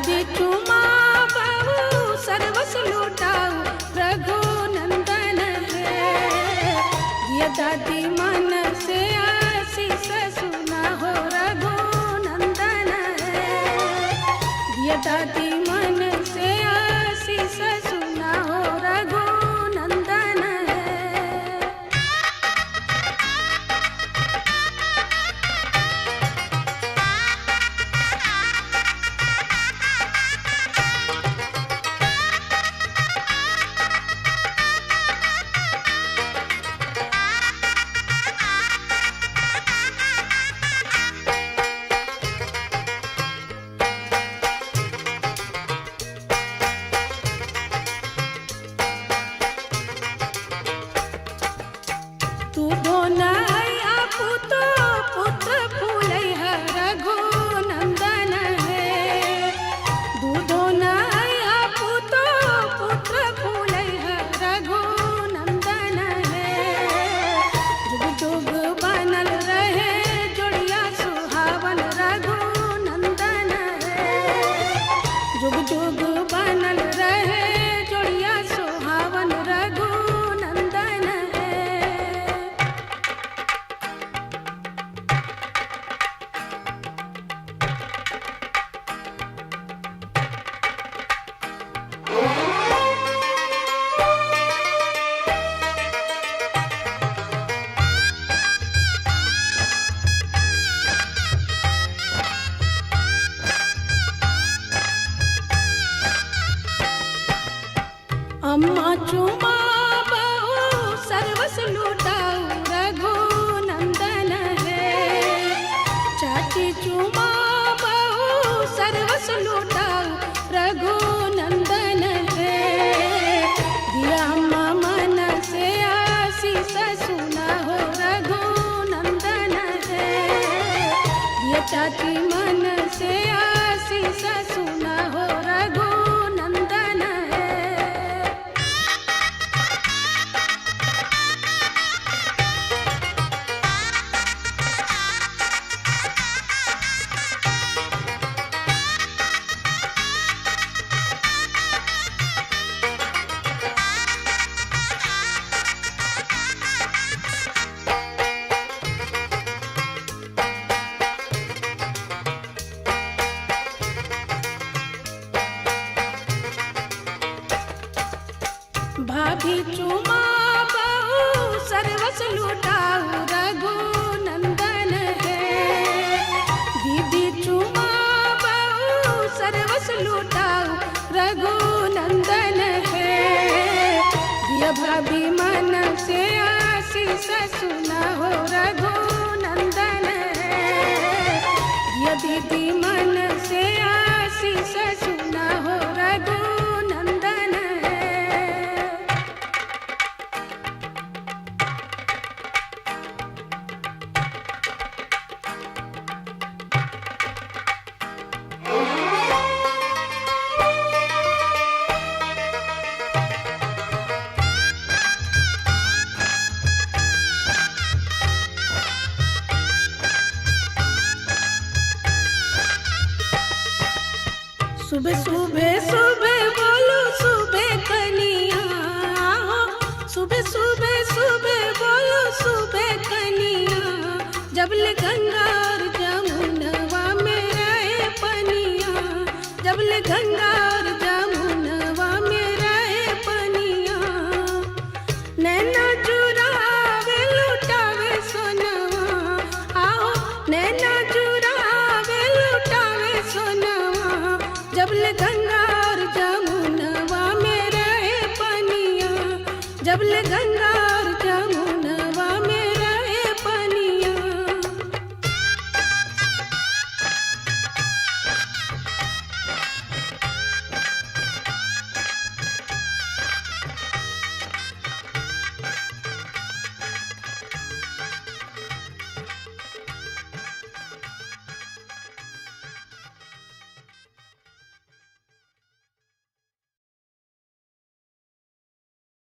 दादी चुमा बहु सर्वस लुटाऊ रघुनंदन है। ये दादी मन से आशीष सुना हो रघुनंदन है। ये दादी मन से आशीष सुना हो रघुनंदन है। तू दोनैया पुतो पुत्र फूलैहा रघुनंदन है। दू दोनैया पुतो पुत्र फूलैहा रघुनंदन है। जुग जुग बनल रहे जोड़िया सुहावन रघुनंदन है। जुग जुग बनल रहे जोड़िया सुहावन रघुनंदन है। अम्मा चुमा बहु सर्वस लुटाऊ रघुनंदन है। चाची चुमा बहु सर्वस लुटाऊ रघुनंदन है। दिया अम्मा मन से आशीष सुना हो रघुनंदन है। दिया चाची मन से आशीष सुना हो रघुनंदन है। भाभी चुमा बहु सर्वस लुटाऊ रघुनंदन है। दीदी चुमा बहु सर्वस लुटाऊ रघुनंदन है। दिया भाभी मन से आशीष सुना हो रघुनंदन है। दिया दीदी मन से आशीष सुना हो रघुनंदन है। सुबह सुबह सुबह बोलो सुबह कनिया। सुबह सुबह सुबह बोलो सुबह कनिया। जबले गंगा और जमुनवा में रहे पनिया। जबले गंगा और जमुनवा में रहे पनिया। नैना चुरावे लुटावे सोनवा। आओ नैना